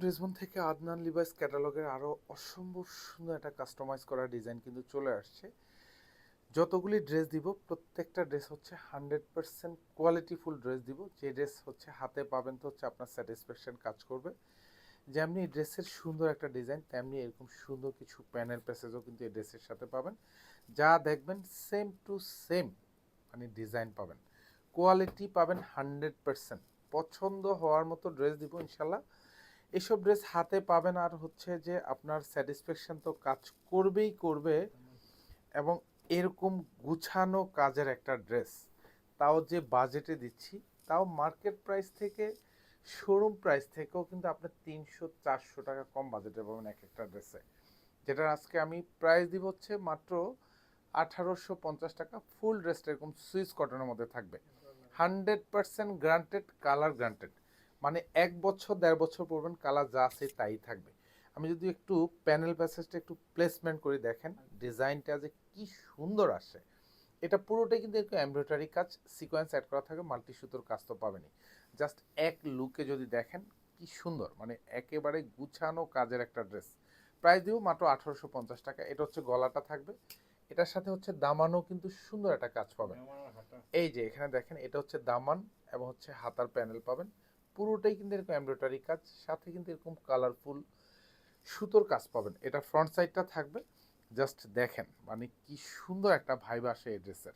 ড্রেসমন থেকে আদনান লিভাইস ক্যাটালগের আরও অসম্ভব সুন্দর একটা কাস্টমাইজ করা ডিজাইন কিন্তু চলে আসছে। যতগুলি ড্রেস দিব প্রত্যেকটা ড্রেস হচ্ছে 100% কোয়ালিটিফুল ড্রেস দিব। যে ড্রেস হচ্ছে হাতে পাবেন তো হচ্ছে আপনার স্যাটিসফ্যাকশন কাজ করবে। যেমনি এই ড্রেসের সুন্দর একটা ডিজাইন, তেমনি এরকম সুন্দর কিছু প্যানেল প্যাসেজও কিন্তু এই ড্রেসের সাথে পাবেন। যা দেখবেন সেম টু সেম মানে ডিজাইন পাবেন, কোয়ালিটি পাবেন 100%। পছন্দ হওয়ার মতো ড্রেস দিব ইনশাল্লাহ। এসব ড্রেস হাতে পাবেন আর হচ্ছে যে আপনার স্যাটিসফ্যাকশন তো কাজ করবেই করবে। এবং এরকম গুছানো কাজের একটা ড্রেস, তাও যে বাজেটে দিচ্ছি, তাও মার্কেট প্রাইস থেকে শোরুম প্রাইস থেকেও কিন্তু আপনি 300-400 টাকা কম বাজেটে পাবেন এক একটা ড্রেসে। যেটা আজকে আমি প্রাইস দিব হচ্ছে মাত্র 1850 টাকা। ফুল ড্রেসটা এরকম সুইস কটনের মধ্যে থাকবে, 100% গ্রান্টেড, কালার গ্রান্টেড। মানে 1 বছর 1.5 বছর পরবেন, কালার যা আছে তাই থাকবে। আমি যদি একটু প্যানেল প্যাসেজটা একটু প্লেসমেন্ট করে দেখেন, ডিজাইনটা যে কি সুন্দর আসে। এটা পুরোটাই কিন্তু একটু এমব্রয়ডারি কাজ, সিকোয়েন্স অ্যাড করা থাকে, মাল্টি সুতোর কাজ তো পাবেনই। জাস্ট এক লুকে যদি দেখেন কি সুন্দর, মানে একেবারে গুছানো কাজের একটা ড্রেস। প্রাইস দিব মাত্র 1850 টাকা। এটা হচ্ছে গলাটা থাকবে, এটার সাথে হচ্ছে দামানও কিন্তু সুন্দর একটা কাজ পাবেন। এই যে এখানে দেখেন, এটা হচ্ছে দামান এবং হচ্ছে হাতার প্যানেল পাবেন। পুরোটাই কিন্তু এরকম এমব্রয়ডারি কাজ, সাথে কিন্তু এরকম কালারফুল সুতোর কাজ পাবেন। এটা ফ্রন্ট সাইডটা থাকবে, জাস্ট দেখেন মানে কি সুন্দর একটা ভাইব আসে এই ড্রেসের।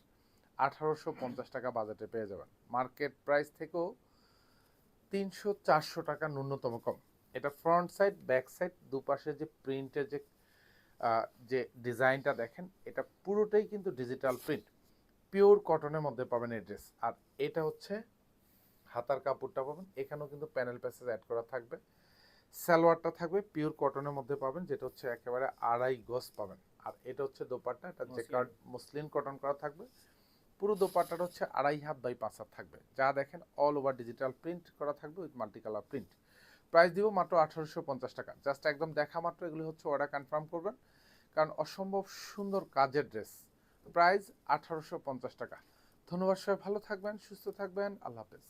1850 টাকা বাজেটে পেয়ে যাবেন, মার্কেট প্রাইস থেকেও 300-400 টাকা ন্যূনতম কম। এটা ফ্রন্ট সাইড, ব্যাক সাইড, দুপাশে যে প্রিন্টের যে ডিজাইনটা দেখেন, এটা পুরোটাই কিন্তু ডিজিটাল প্রিন্ট, পিওর কটনের মধ্যে পাবেন এই ড্রেস। আর এটা হচ্ছে হাতার কাপড়টা পাবেন, এখানেও কিন্তু প্যানেল প্যাসেজ অ্যাড করা থাকবে। সালোয়ারটা থাকবে পিওর কটনের মধ্যে পাবেন, যেটা হচ্ছে একেবারে 2.5 গজ পাবেন। আর এটা হচ্ছে দোপাট্টা, এটা জেকার্ড মসলিন কটন করা থাকবে। পুরো দোপাট্টাটা হচ্ছে 2.5 হাত বাই 5 হাত থাকবে, যা দেখেন অল ওভার ডিজিটাল প্রিন্ট করা থাকবে with multi colour print. Price দিব মাত্র 1850 টাকা। জাস্ট একদম দেখা মাত্র এগুলি হচ্ছে অর্ডার কনফার্ম করবেন, কারণ অসম্ভব সুন্দর কাজের ড্রেস। প্রাইস 1850 টাকা। ধন্যবাদ, সবাই ভালো থাকবেন, সুস্থ থাকবেন, আল্লাহ হাফেজ।